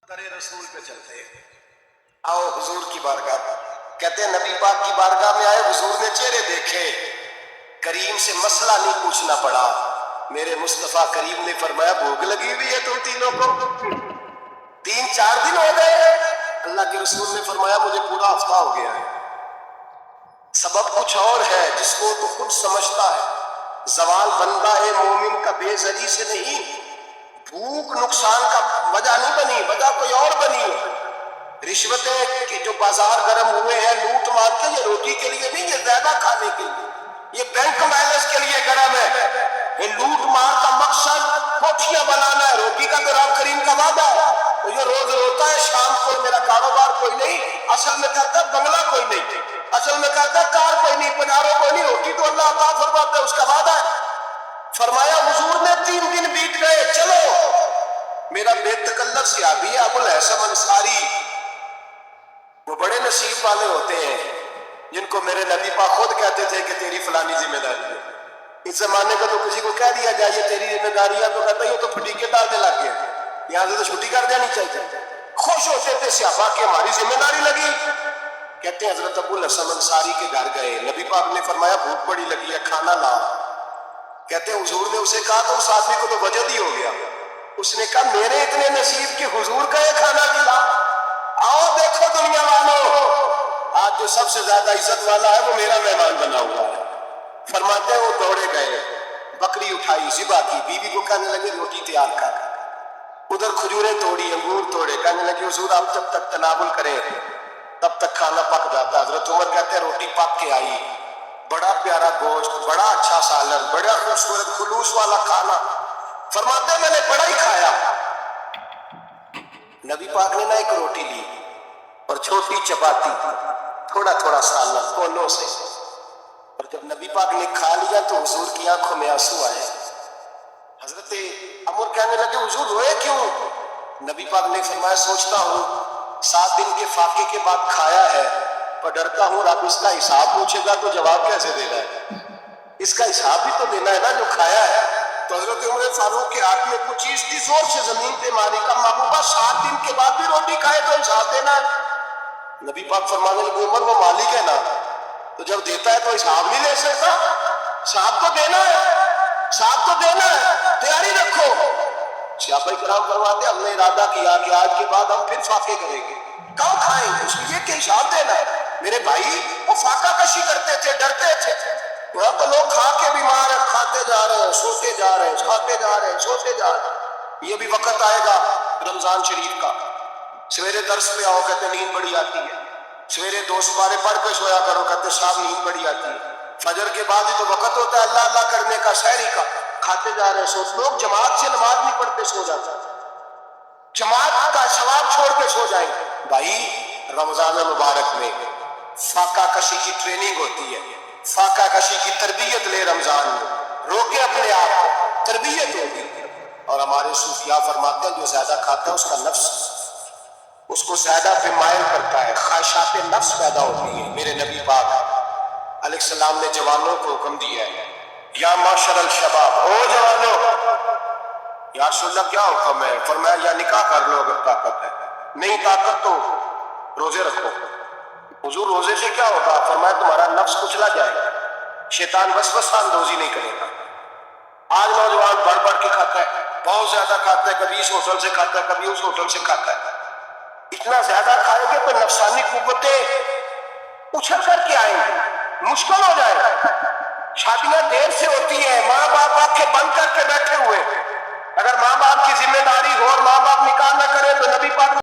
درے رسول پہ چلتے ہیں. آؤ حضور کی بارگاہ. کہتے ہیں نبی پاک کی بارگاہ میں آئے, حضور نے چہرے دیکھے, کریم سے مسئلہ نہیں پوچھنا پڑا. میرے مصطفیٰ کریم نے فرمایا بھوک لگی ہوئی ہے تم تینوں کو, 3-4 دن ہو گئے. اللہ کے رسول نے فرمایا مجھے پورا ہفتہ ہو گیا ہے. سبب کچھ اور ہے جس کو تو خود سمجھتا ہے. زوال بندہ ہے مومن کا بے زری سے نہیں, بھوک نقصان کا وجہ نہیں بنی, وجہ کوئی اور بنی. رشوتیں کہ جو بازار گرم ہوئے ہیں لوٹ مار کے, یہ روٹی کے لیے نہیں, یہ زیادہ کھانے کے لیے, یہ بینک بیلنس کے لیے گرم ہے. یہ لوٹ مار کا مقصد کوٹھیاں بنانا ہے, روٹی کا تو رب کریم کا وعدہ ہے. تو یہ روز روتا ہے شام کو میرا کاروبار کوئی نہیں, اصل میں کہتا ہے بنگلہ کوئی نہیں, اصل میں کہتا ہے کار کوئی نہیں, پنارو کوئی نہیں, روٹی تو اللہ عطا فرماتا ہے, اس کا وعدہ ہے. فرمایا حضور نے 3 دن بیت گئے, چلو. میرا بے تکلف صحابی ہے ابو الحسن انصاری, وہ بڑے نصیب والے ہوتے ہیں جن کو میرے نبی پاک خود کہتے تھے کہ تیری فلانی ذمہ داری ہے. اس زمانے کو تو کسی کو کہہ دیا جائے یہ تیری ذمہ داری ہے تو کہتا ہے یہ تو پھٹیکے ڈالنے لگ گئے, یہاں سے تو چھٹی کر دینی چاہیے. خوش ہوتے تھے صحابہ کہ ہماری ذمہ داری لگی. کہتے ہیں حضرت ابو الحسن انصاری کے گھر گئے, نبی پاک نے فرمایا بھوک بڑی لگی ہے کھانا لا. کہتے ہیں حضور نے اسے کہا تو اس آدمی کو تو وجد ہی ہو گیا. اس نے کہا میرے اتنے نصیب کہ حضور کا یہ کھانا کھلا. آؤ دیکھو دنیا والوں, آج جو سب سے زیادہ عزت والا ہے وہ میرا مہمان بنا ہوا ہے. فرماتے ہیں وہ دوڑے گئے, بکری اٹھائی, ذبح کی, بیوی کو کہنے لگے روٹی تیار کر. ادھر کھجوریں توڑی, انگور توڑے, کہنے لگے حضور آپ جب تک تناول کریں تب تک کھانا پک جاتا. حضرت عمر کہتے ہیں روٹی پک کے آئی, بڑا پیارا گوشت, بڑا اچھا سالن, بڑا خوبصورت خلوص والا کھانا. فرماتے ہیں میں نے بڑا ہی کھایا. نبی پاک نے نہ ایک روٹی لی اور چھوٹی چپاتی, تھوڑا تھوڑا سالن کونوں سے, اور جب نبی پاک نے کھا لیا تو حضور کی آنکھوں میں آنسو آئے. حضرت عمر کہنے لگے حضور روئے کیوں؟ نبی پاک نے فرمایا سوچتا ہوں 7 دن کے فاقے کے بعد کھایا ہے, پر ڈرتا ہوں رب اس کا حساب پوچھے گا تو جواب کیسے دینا ہے, اس کا حساب بھی تو دینا ہے نا جو کھایا ہے. تو حضرت عمر فاروق کے ہاتھ میں کچھ چیز تھی, زور سے زمین پہ ماری, کا محبوبہ 7 دن کے بعد بھی روٹی کھائے تو حساب دینا ہے. نبی پاک فرمانے لگے عمر وہ مالک ہے نا, تو جب دیتا ہے تو حساب نہیں لے سکتا, حساب تو دینا ہے, حساب تو دینا ہے, تیاری رکھو. صحابہ کرام فرماتے ہم نے ارادہ کیا کہ آج کے بعد ہم پھر فاقے کریں گے. کہاں کھائیں گے, اس لیے کہ حساب دینا ہے. میرے بھائی وہ فاقہ کشی کرتے تھے, ڈرتے تھے. وہاں تو لوگ کھا کے بیمار ہیں, کھاتے جا رہے ہیں, سوتے جا رہے ہیں, کھاتے جا رہے ہیں, سوتے جا رہے ہیں. یہ بھی وقت آئے گا رمضان شریف کا, سویرے درس پہ آؤ کہتے نیند بڑی آتی ہے, سویرے 2 سپارے پڑھ کے سویا کرو کہتے صاحب نیند بڑی آتی ہے. فجر کے بعد ہی تو وقت ہوتا ہے اللہ اللہ کرنے کا, سحری کا, کھاتے جا رہے ہیں, سو. لوگ جماعت سے نماز نہیں پڑھتے سو جاتا, جماعت کا ثواب چھوڑ کے سو جائیں گے. بھائی رمضان مبارک میں فاقہ کشی کی ٹریننگ ہوتی ہے, فاقہ کشی کی تربیت لے رمضان میں, روکے اپنے آپ کو, تربیت ہوگی. اور ہمارے صوفیاء فرماتے ہیں جو زیادہ کھاتا ہے اس کا نفس اس کو زیادہ پہ مائل کرتا ہے, خواہشات نفس پیدا ہوتی ہیں. میرے نبی پاک علیہ السلام نے جوانوں کو حکم دیا ہے یا معاشر الشباب, او جوانوں. یا رسول اللہ کیا حکم ہے؟ فرمایا یا نکاح کر لو اگر طاقت ہے, نہیں طاقت تو روزے رکھو. حضور روزے سے کیا ہوگا؟ فرمایا تمہارا نفس کچلا جائے گا, شیطان وسوسہ اندوزی نہیں کرے گا. آج نوجوان بڑھ بڑھ کے کھاتا ہے, بہت زیادہ کھاتا ہے, کبھی اس ہوٹل سے کھاتا ہے کبھی اس ہوٹل سے کھاتا ہے. اتنا زیادہ کھائیں گے تو نفسانی قوتیں اچھل کر کے آئیں گے, مشکل ہو جائے گا. شادیاں دیر سے ہوتی ہیں, ماں باپ آنکھیں بند کر کے بیٹھے ہوئے,